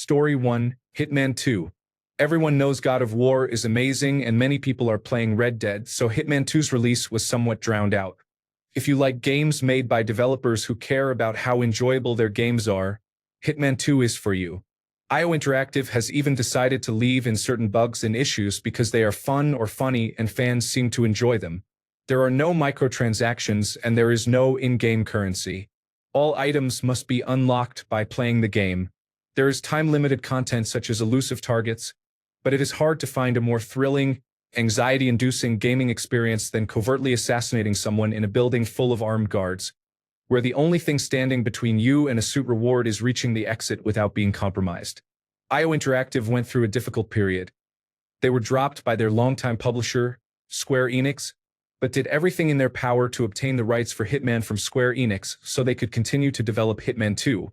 Story 1, Hitman 2. Everyone knows God of War is amazing and many people are playing Red Dead, so Hitman 2's release was somewhat drowned out. If you like games made by developers who care about how enjoyable their games are, Hitman 2 is for you. IO Interactive has even decided to leave in certain bugs and issues because they are fun or funny and fans seem to enjoy them. There are no microtransactions and there is no in-game currency. All items must be unlocked by playing the game. There is time-limited content such as elusive targets, but it is hard to find a more thrilling, anxiety-inducing gaming experience than covertly assassinating someone in a building full of armed guards, where the only thing standing between you and a suit reward is reaching the exit without being compromised. IO Interactive went through a difficult period. They were dropped by their longtime publisher, Square Enix, but did everything in their power to obtain the rights for Hitman from Square Enix so they could continue to develop Hitman 2,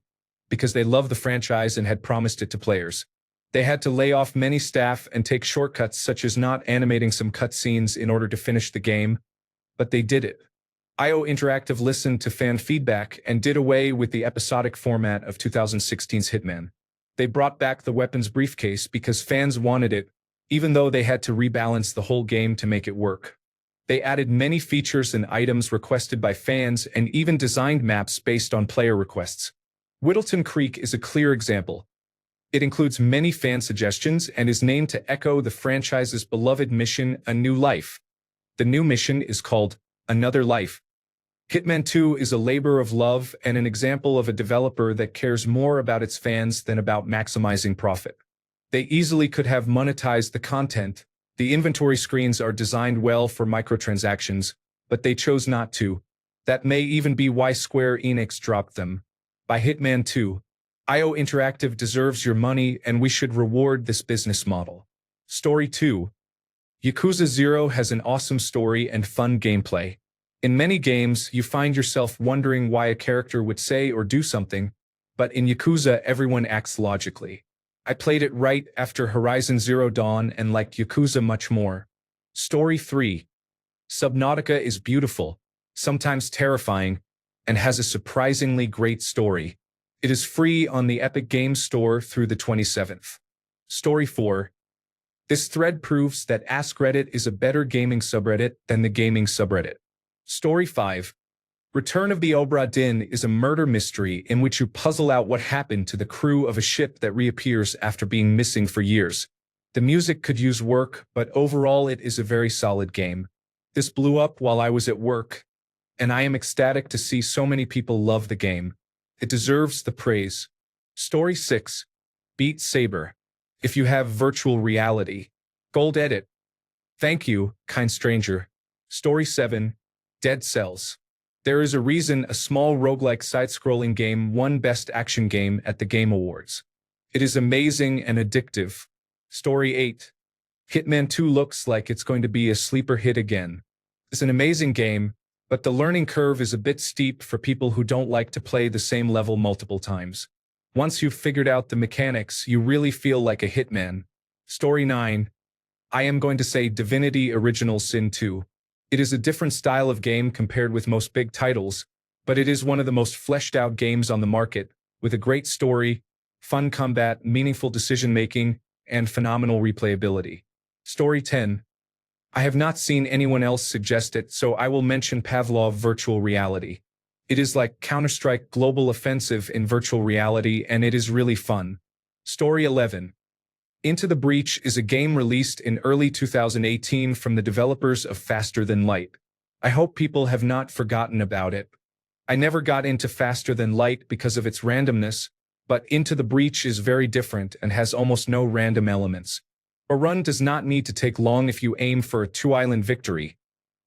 because they love the franchise and had promised it to players. They had to lay off many staff and take shortcuts such as not animating some cutscenes in order to finish the game, but they did it. IO Interactive listened to fan feedback and did away with the episodic format of 2016's Hitman. They brought back the weapons briefcase because fans wanted it, even though they had to rebalance the whole game to make it work. They added many features and items requested by fans and even designed maps based on player requests. Whittleton Creek is a clear example. It includes many fan suggestions and is named to echo the franchise's beloved mission, A New Life. The new mission is called Another Life. Hitman 2 is a labor of love and an example of a developer that cares more about its fans than about maximizing profit. They easily could have monetized the content. The inventory screens are designed well for microtransactions, but they chose not to. That may even be why Square Enix dropped them. By Hitman 2, IO Interactive deserves your money and we should reward this business model. Story 2. Yakuza 0 has an awesome story and fun gameplay. In many games, you find yourself wondering why a character would say or do something, but in Yakuza everyone acts logically. I played it right after Horizon Zero Dawn and liked Yakuza much more. Story 3. Subnautica is beautiful, sometimes terrifying, and has a surprisingly great story. It is free on the Epic Games Store through the 27th. Story 4. This thread proves that AskReddit is a better gaming subreddit than the gaming subreddit. Story 5. Return of the Obra Dinn is a murder mystery in which you puzzle out what happened to the crew of a ship that reappears after being missing for years. The music could use work, but overall it is a very solid game. This blew up while I was at work, and I am ecstatic to see so many people love the game. It deserves the praise. Story 6. Beat Saber. If you have virtual reality. Gold edit. Thank you, kind stranger. Story 7. Dead Cells. There is a reason a small roguelike side-scrolling game won Best Action Game at the Game Awards. It is amazing and addictive. Story 8. Hitman 2 looks like it's going to be a sleeper hit again. It's an amazing game, but the learning curve is a bit steep for people who don't like to play the same level multiple times. Once you've figured out the mechanics, you really feel like a hitman. Story 9. I am going to say Divinity Original Sin 2. It is a different style of game compared with most big titles, but it is one of the most fleshed out games on the market, with a great story, fun combat, meaningful decision-making, and phenomenal replayability. Story 10. I have not seen anyone else suggest it, so I will mention Pavlov Virtual Reality. It is like Counter-Strike Global Offensive in virtual reality, and it is really fun. Story 11. Into the Breach is a game released in early 2018 from the developers of Faster Than Light. I hope people have not forgotten about it. I never got into Faster Than Light because of its randomness, but Into the Breach is very different and has almost no random elements. A run does not need to take long if you aim for a two-island victory.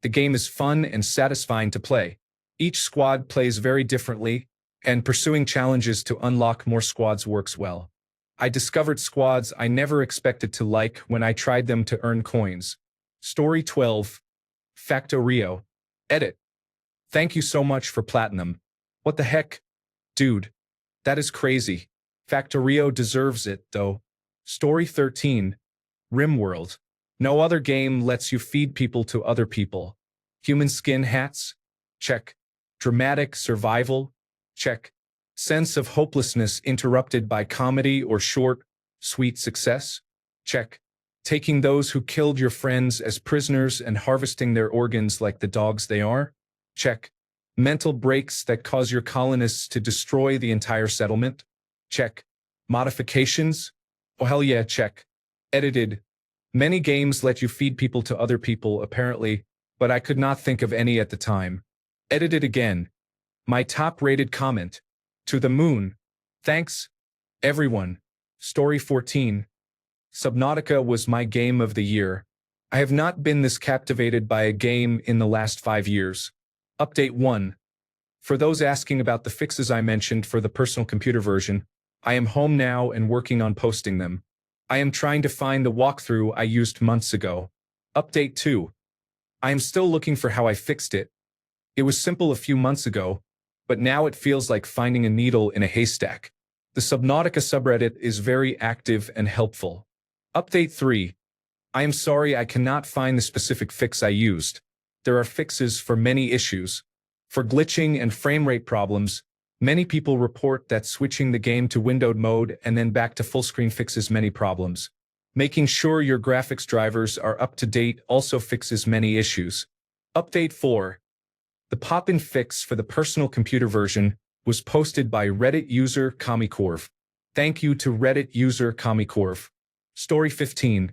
The game is fun and satisfying to play. Each squad plays very differently, and pursuing challenges to unlock more squads works well. I discovered squads I never expected to like when I tried them to earn coins. Story 12. Factorio. Edit. Thank you so much for Platinum. What the heck? Dude. That is crazy. Factorio deserves it, though. Story 13. RimWorld. No other game lets you feed people to other people. Human skin hats? Check. Dramatic survival? Check. Sense of hopelessness interrupted by comedy or short, sweet success? Check. Taking those who killed your friends as prisoners and harvesting their organs like the dogs they are? Check. Mental breaks that cause your colonists to destroy the entire settlement? Check. Modifications? Oh hell yeah, check. Edited. Many games let you feed people to other people, apparently, but I could not think of any at the time. Edited again. My top-rated comment. To the moon. Thanks, everyone. Story 14. Subnautica was my game of the year. I have not been this captivated by a game in the last 5 years. Update 1. For those asking about the fixes I mentioned for the personal computer version, I am home now and working on posting them. I am trying to find the walkthrough I used months ago. Update 2. I am still looking for how I fixed it. It was simple a few months ago, but now it feels like finding a needle in a haystack. The Subnautica subreddit is very active and helpful. Update 3. I am sorry I cannot find the specific fix I used. There are fixes for many issues. For glitching and frame rate problems, many people report that switching the game to windowed mode and then back to full screen fixes many problems. Making sure your graphics drivers are up to date also fixes many issues. Update 4. The pop-in fix for the personal computer version was posted by Reddit user Kamikorv. Thank you to Reddit user Kamikorv. Story 15.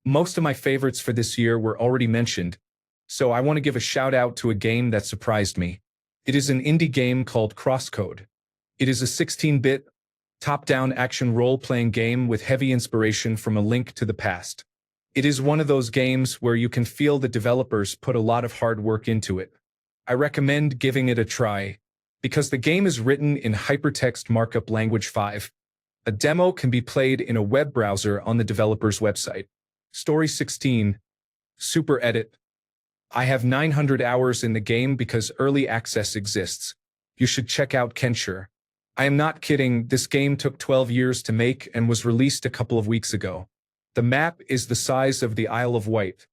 Most of my favorites for this year were already mentioned, so I want to give a shout out to a game that surprised me. It is an indie game called Crosscode. It is a 16-bit, top-down action role-playing game with heavy inspiration from A Link to the Past. It is one of those games where you can feel the developers put a lot of hard work into it. I recommend giving it a try, because the game is written in Hypertext Markup Language 5. A demo can be played in a web browser on the developer's website. Story 16. Super Edit. I have 900 hours in the game because early access exists. You should check out Kenshire. I am not kidding, this game took 12 years to make and was released a couple of weeks ago. The map is the size of the Isle of Wight.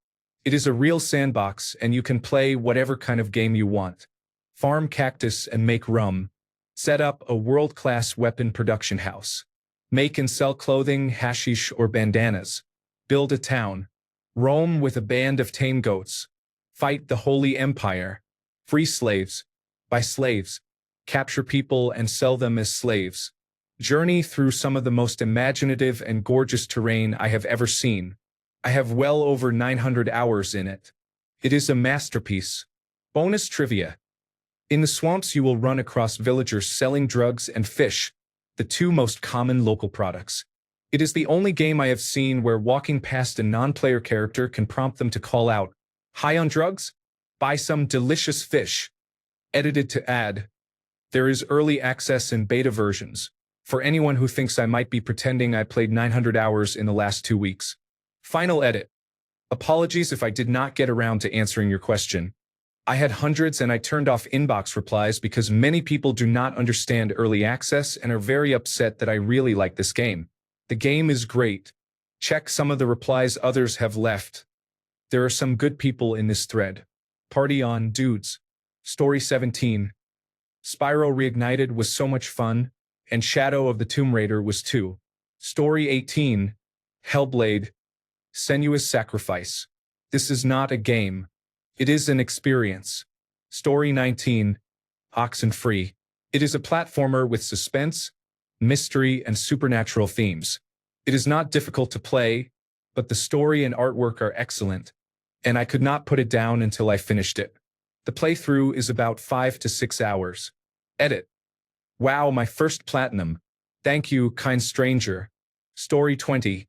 It is a real sandbox and you can play whatever kind of game you want. Farm cactus and make rum. Set up a world-class weapon production house. Make and sell clothing, hashish, or bandanas. Build a town. Roam with a band of tame goats. Fight the Holy Empire. Free slaves. Buy slaves. Capture people and sell them as slaves. Journey through some of the most imaginative and gorgeous terrain I have ever seen. I have well over 900 hours in it. It is a masterpiece. Bonus trivia. In the swamps you will run across villagers selling drugs and fish, the two most common local products. It is the only game I have seen where walking past a non-player character can prompt them to call out, "High on drugs? Buy some delicious fish." Edited to add. There is early access and beta versions, for anyone who thinks I might be pretending I played 900 hours in the last 2 weeks. Final edit. Apologies if I did not get around to answering your question. I had hundreds and I turned off inbox replies because many people do not understand early access and are very upset that I really like this game. The game is great. Check some of the replies others have left. There are some good people in this thread. Party on, dudes. Story 17. Spyro Reignited was so much fun, and Shadow of the Tomb Raider was too. Story 18. Hellblade. Senua's Sacrifice. This is not a game. It is an experience. Story 19. Oxenfree. It is a platformer with suspense, mystery, and supernatural themes. It is not difficult to play, but the story and artwork are excellent, and I could not put it down until I finished it. The playthrough is about 5 to 6 hours. Edit. Wow, my first platinum. Thank you, kind stranger. Story 20.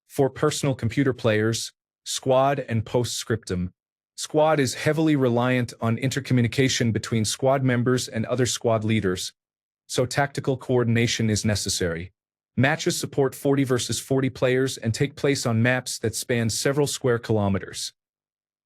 For personal computer players, Squad and Postscriptum. Squad is heavily reliant on intercommunication between squad members and other squad leaders, so tactical coordination is necessary. Matches support 40 versus 40 players and take place on maps that span several square kilometers.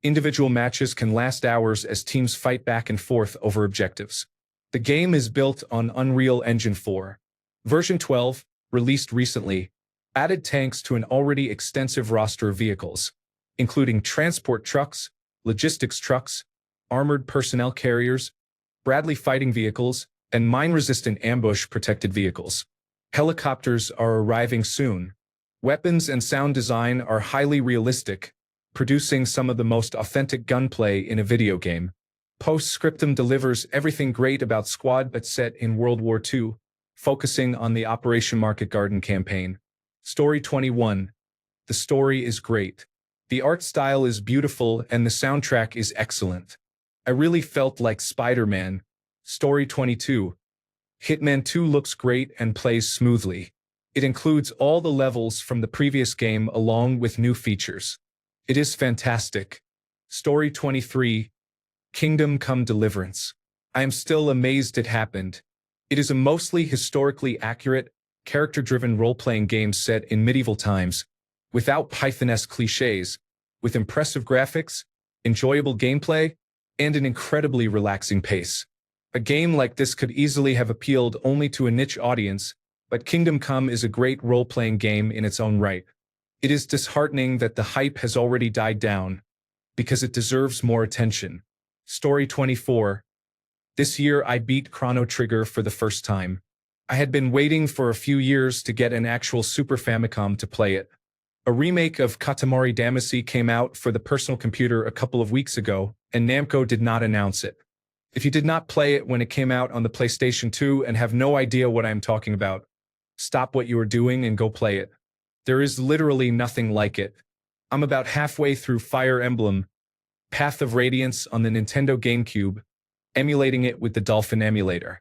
Individual matches can last hours as teams fight back and forth over objectives. The game is built on Unreal Engine 4. Version 12, released recently, added tanks to an already extensive roster of vehicles, including transport trucks, logistics trucks, armored personnel carriers, Bradley fighting vehicles, and mine-resistant ambush-protected vehicles. Helicopters are arriving soon. Weapons and sound design are highly realistic, producing some of the most authentic gunplay in a video game. Postscriptum delivers everything great about Squad but set in World War II, focusing on the Operation Market Garden campaign. Story 21. The story is great. The art style is beautiful and the soundtrack is excellent. I really felt like Spider-Man. Story 22. Hitman 2 looks great and plays smoothly. It includes all the levels from the previous game along with new features. It is fantastic. Story 23. Kingdom Come Deliverance. I am still amazed it happened. It is a mostly historically accurate, character-driven role-playing game set in medieval times, without Python-esque cliches, with impressive graphics, enjoyable gameplay, and an incredibly relaxing pace. A game like this could easily have appealed only to a niche audience, but Kingdom Come is a great role-playing game in its own right. It is disheartening that the hype has already died down, because it deserves more attention. Story 24. This year I beat Chrono Trigger for the first time. I had been waiting for a few years to get an actual Super Famicom to play it. A remake of Katamari Damacy came out for the personal computer a couple of weeks ago, and Namco did not announce it. If you did not play it when it came out on the PlayStation 2 and have no idea what I am talking about, stop what you are doing and go play it. There is literally nothing like it. I'm about halfway through Fire Emblem, Path of Radiance on the Nintendo GameCube, emulating it with the Dolphin emulator.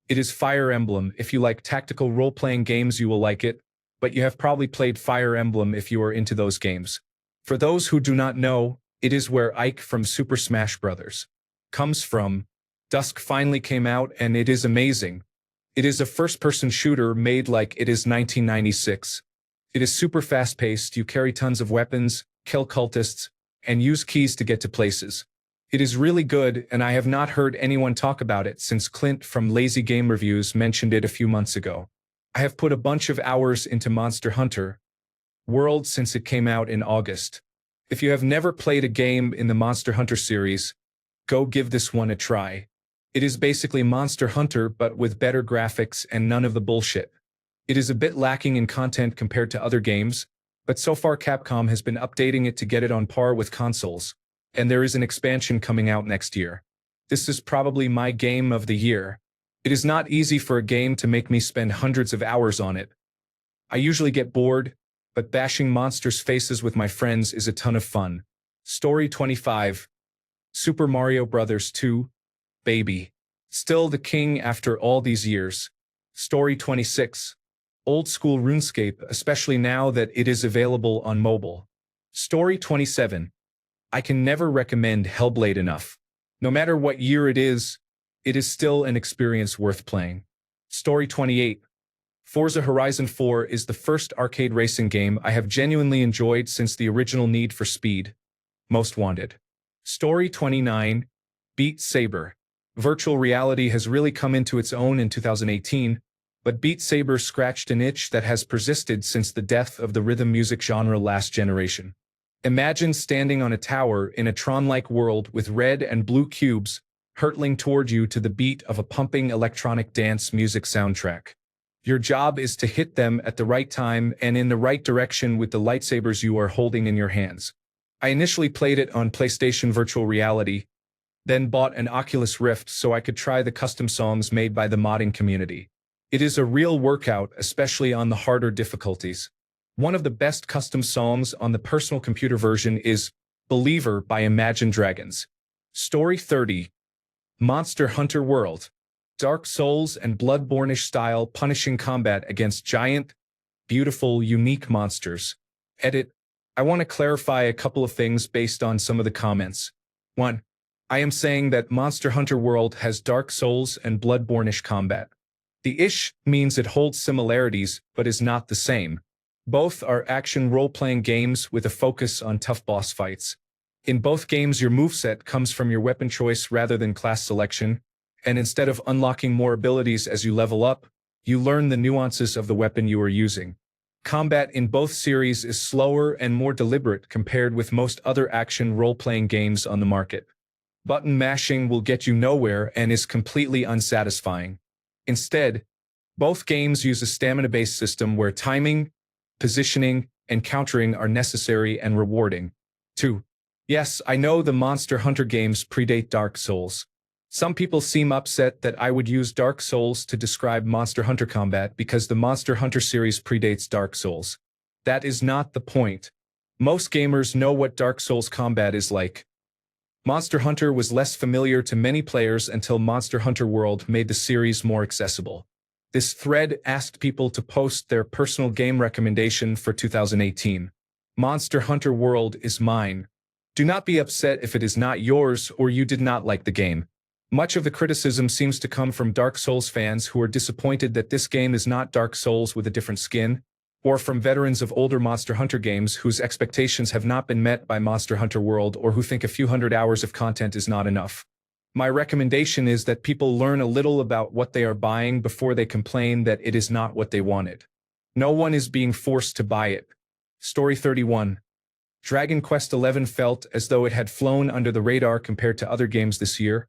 It is Fire Emblem. If you like tactical role-playing games, you will like it, but you have probably played Fire Emblem if you are into those games. For those who do not know, it is where Ike from Super Smash Bros. Comes from. Dusk finally came out and it is amazing. It is a first-person shooter made like it is 1996. It is super fast-paced, you carry tons of weapons, kill cultists, and use keys to get to places. It is really good, and I have not heard anyone talk about it since Clint from Lazy Game Reviews mentioned it a few months ago. I have put a bunch of hours into Monster Hunter World since it came out in August. If you have never played a game in the Monster Hunter series, go give this one a try. It is basically Monster Hunter but with better graphics and none of the bullshit. It is a bit lacking in content compared to other games, but so far Capcom has been updating it to get it on par with consoles, and there is an expansion coming out next year. This is probably my game of the year. It is not easy for a game to make me spend hundreds of hours on it. I usually get bored, but bashing monsters' faces with my friends is a ton of fun. Story 25. Super Mario Bros. 2. Baby. Still the king after all these years. Story 26. Old school RuneScape, especially now that it is available on mobile. Story 27. I can never recommend Hellblade enough. No matter what year it is still an experience worth playing. Story 28. Forza Horizon 4 is the first arcade racing game I have genuinely enjoyed since the original Need for Speed. Most Wanted. Story 29. Beat Saber. Virtual reality has really come into its own in 2018, but Beat Saber scratched an itch that has persisted since the death of the rhythm music genre last generation. Imagine standing on a tower in a Tron-like world with red and blue cubes hurtling toward you to the beat of a pumping electronic dance music soundtrack. Your job is to hit them at the right time and in the right direction with the lightsabers you are holding in your hands. I initially played it on PlayStation Virtual Reality, then bought an Oculus Rift so I could try the custom songs made by the modding community. It is a real workout, especially on the harder difficulties. One of the best custom songs on the personal computer version is Believer by Imagine Dragons. Story 30. Monster Hunter World. Dark Souls and Bloodborne-ish style punishing combat against giant, beautiful, unique monsters. Edit. I want to clarify a couple of things based on some of the comments. 1. I am saying that Monster Hunter World has Dark Souls and Bloodborne-ish combat. The ish means it holds similarities but is not the same. Both are action role-playing games with a focus on tough boss fights. In both games, your moveset comes from your weapon choice rather than class selection, and instead of unlocking more abilities as you level up, you learn the nuances of the weapon you are using. Combat in both series is slower and more deliberate compared with most other action role-playing games on the market. Button mashing will get you nowhere and is completely unsatisfying. Instead, both games use a stamina-based system where timing, positioning, and countering are necessary and rewarding. 2. Yes, I know the Monster Hunter games predate Dark Souls. Some people seem upset that I would use Dark Souls to describe Monster Hunter combat because the Monster Hunter series predates Dark Souls. That is not the point. Most gamers know what Dark Souls combat is like. Monster Hunter was less familiar to many players until Monster Hunter World made the series more accessible. This thread asked people to post their personal game recommendation for 2018. Monster Hunter World is mine. Do not be upset if it is not yours or you did not like the game. Much of the criticism seems to come from Dark Souls fans who are disappointed that this game is not Dark Souls with a different skin, or from veterans of older Monster Hunter games whose expectations have not been met by Monster Hunter World or who think a few hundred hours of content is not enough. My recommendation is that people learn a little about what they are buying before they complain that it is not what they wanted. No one is being forced to buy it. Story 31. Dragon Quest XI felt as though it had flown under the radar compared to other games this year,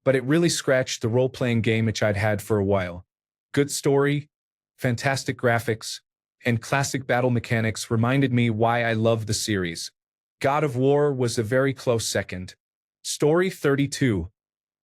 but it really scratched the role-playing game itch I'd had for a while. Good story, fantastic graphics, and classic battle mechanics reminded me why I love the series. God of War was a very close second. Story 32.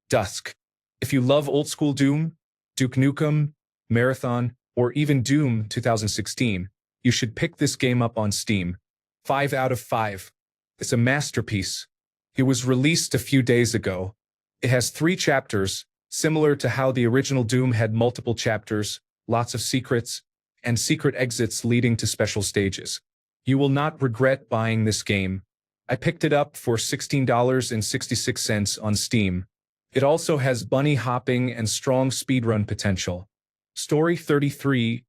Dusk. If you love old-school Doom, Duke Nukem, Marathon, or even Doom 2016, you should pick this game up on Steam. 5 out of 5. It's a masterpiece. It was released a few days ago. It has 3 chapters, similar to how the original Doom had multiple chapters, lots of secrets, and secret exits leading to special stages. You will not regret buying this game. I picked it up for $16.66 on Steam. It also has bunny hopping and strong speedrun potential. Story 33.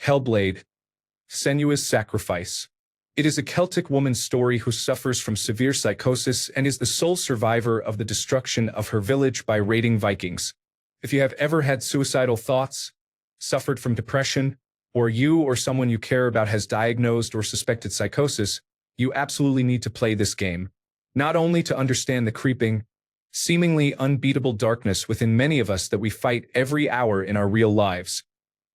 Hellblade. Senua's Sacrifice. It is a Celtic woman's story who suffers from severe psychosis and is the sole survivor of the destruction of her village by raiding Vikings. If you have ever had suicidal thoughts, suffered from depression, or you or someone you care about has diagnosed or suspected psychosis, you absolutely need to play this game. Not only to understand the creeping, seemingly unbeatable darkness within many of us that we fight every hour in our real lives,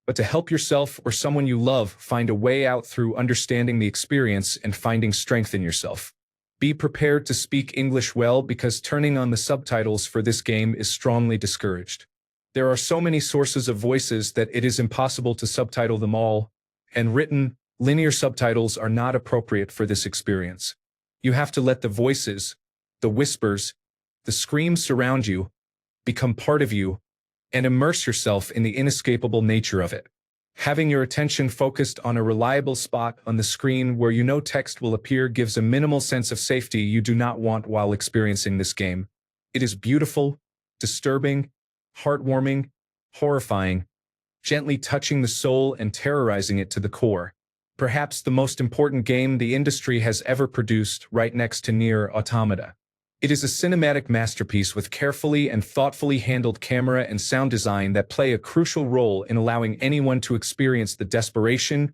but to help yourself or someone you love find a way out through understanding the experience and finding strength in yourself. Be prepared to speak English well because turning on the subtitles for this game is strongly discouraged. There are so many sources of voices that it is impossible to subtitle them all, and written, linear subtitles are not appropriate for this experience. You have to let the voices, the whispers, the screams surround you, become part of you, and immerse yourself in the inescapable nature of it. Having your attention focused on a reliable spot on the screen where you know text will appear gives a minimal sense of safety you do not want while experiencing this game. It is beautiful, disturbing, heartwarming, horrifying, gently touching the soul and terrorizing it to the core. Perhaps the most important game the industry has ever produced, right next to Nier Automata. It is a cinematic masterpiece with carefully and thoughtfully handled camera and sound design that play a crucial role in allowing anyone to experience the desperation,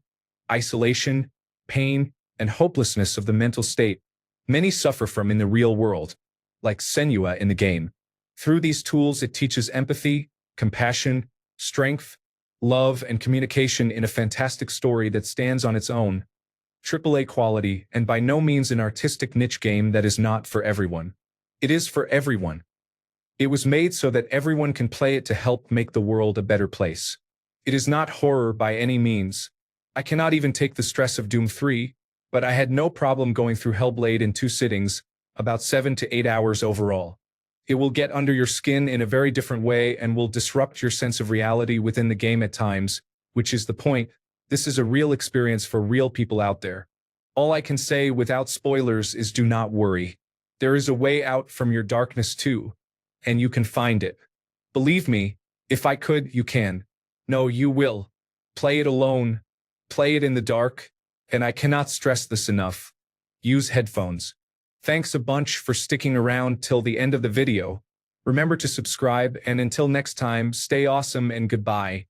isolation, pain, and hopelessness of the mental state many suffer from in the real world, like Senua in the game. Through these tools, it teaches empathy, compassion, strength, love, and communication in a fantastic story that stands on its own. AAA quality, and by no means an artistic niche game that is not for everyone. It is for everyone. It was made so that everyone can play it to help make the world a better place. It is not horror by any means. I cannot even take the stress of Doom 3, but I had no problem going through Hellblade in 2 sittings, about 7 to 8 hours overall. It will get under your skin in a very different way and will disrupt your sense of reality within the game at times, which is the point. This is a real experience for real people out there. All I can say without spoilers is do not worry. There is a way out from your darkness too, and you can find it. Believe me, if I could, you can. No, you will. Play it alone. Play it in the dark, and I cannot stress this enough. Use headphones. Thanks a bunch for sticking around till the end of the video. Remember to subscribe, and until next time, stay awesome and goodbye.